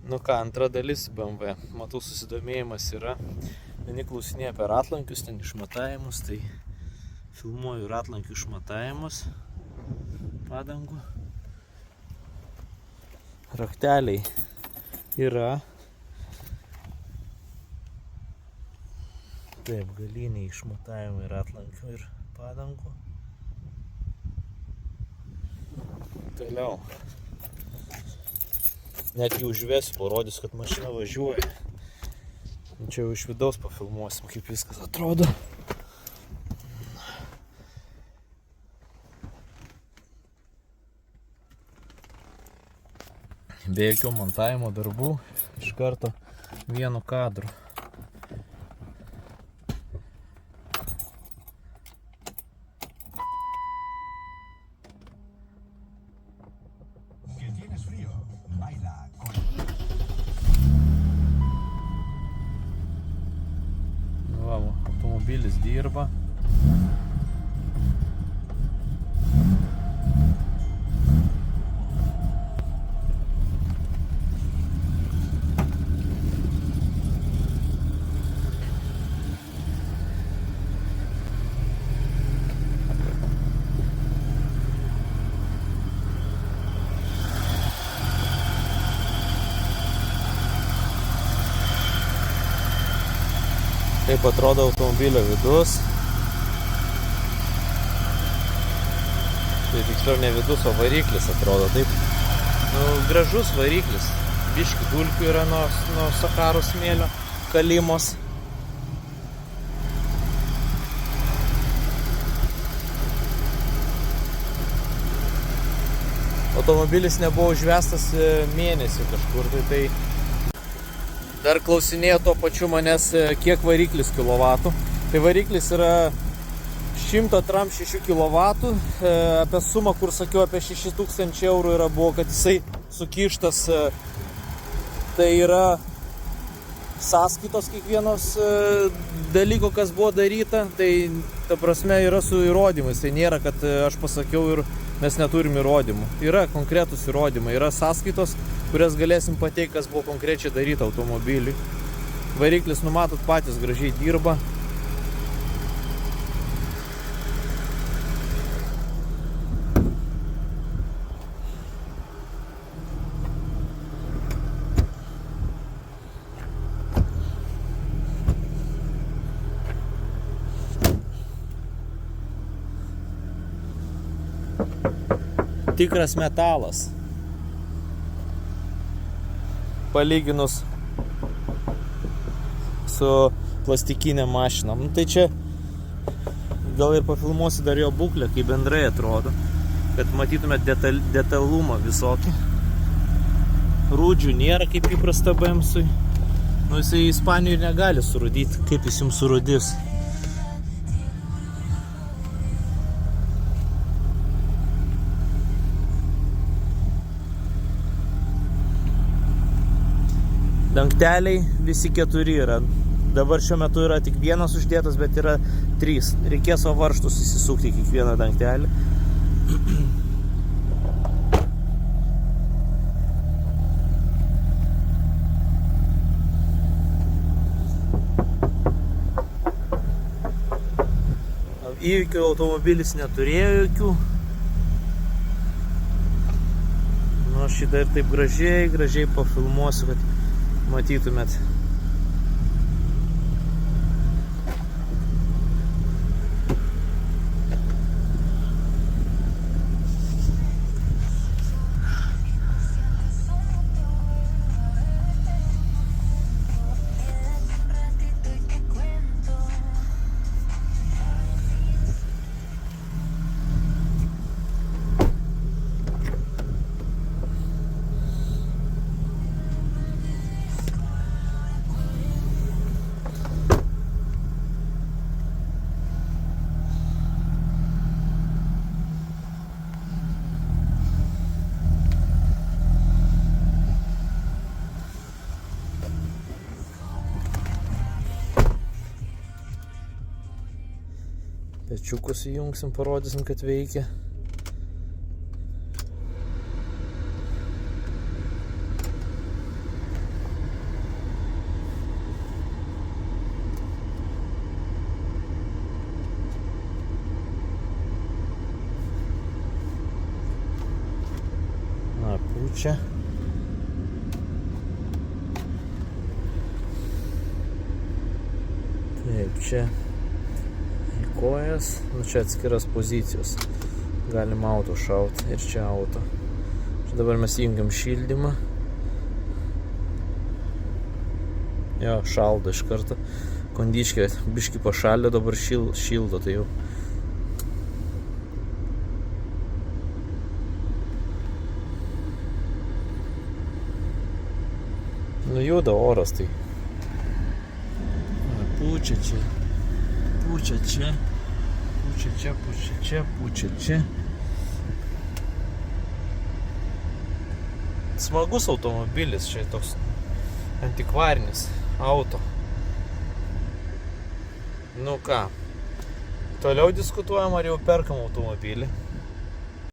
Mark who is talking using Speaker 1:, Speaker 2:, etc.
Speaker 1: Nu ką, antra dalis BMW. Matau, susidomėjimas yra. Vieni klausinėja apie ratlankius, ten išmatavimus, tai filmuoju ratlankių išmatavimus padangų. Rakteliai yra. Taip, galiniai išmatavimai ratlankių ir padangų. Toliau. Net jį užvesiu, parodys, kad mašina važiuoja. Čia jau iš vidaus pafilmuosim, kaip viskas atrodo. Be jokių montavimo darbų, iš karto vienu kadru. Automobilis dirba. Taip atrodo automobilio vidus. Tai tiksliau ne vidus, o variklis atrodo taip. Nu, gražus variklis. Biški dulkių yra nuo Sakaro smėlio kalimos. Automobilis nebuvo užvestas mėnesį kažkur, tai dar klausinėjo tuo pačiu manęs, kiek variklis kilovatų. Tai variklis yra 106 kW, apie sumą, kur sakiau, apie 6000 eurų yra buvo, kad jisai sukištas. Tai yra sąskaitos kiekvienos dalyko, kas buvo daryta. Tai ta prasme yra su įrodymais. Tai nėra, kad aš pasakiau ir mes neturim įrodymų. Yra konkretus įrodymai, yra sąskaitos, kurias galėsim pateikti, kas buvo konkrečiai daryta automobiliui. Variklis, numatot, patys gražiai dirba. Tikras metalas. Palyginus su plastikinė mašina. Nu, tai čia gal ir pafilmuosiu dar jo būklę, kaip bendrai atrodo, kad matytumėt detalumą visokį. Rūdžių nėra kaip įprasta BMSui. Nu, jisai Ispanijoje negali surūdyti, kaip jis jums surūdys. Dangteliai visi 4 yra. Dabar šiuo metu yra tik vienas uždėtas, bet yra 3. Reikės savo varžtus įsisukti kiekvieną dangtelį. Įvykių automobilis neturėjo jokių. Nu, aš šitą ir taip gražiai pafilmuosiu, kad matytumėt. Pečiukus įjungsim, parodysim, kad veikia. čia. Taip, čia į kojas, nu čia atskiras pozicijos. Galima auto šauti ir čia auto. Čia dabar mes įjungiam šildymą. Jo, šaldo iš karto. Kondičkė biškį pašaldė, dabar šildo, tai jau. Nu juda oras, tai. Pučia čia. Pučia čia. Pučia čia, pučia čia, pučia čia. Smagus automobilis, čia toks antikvarinis auto. Nu ką, toliau diskutuojam, ar jau perkam automobilį.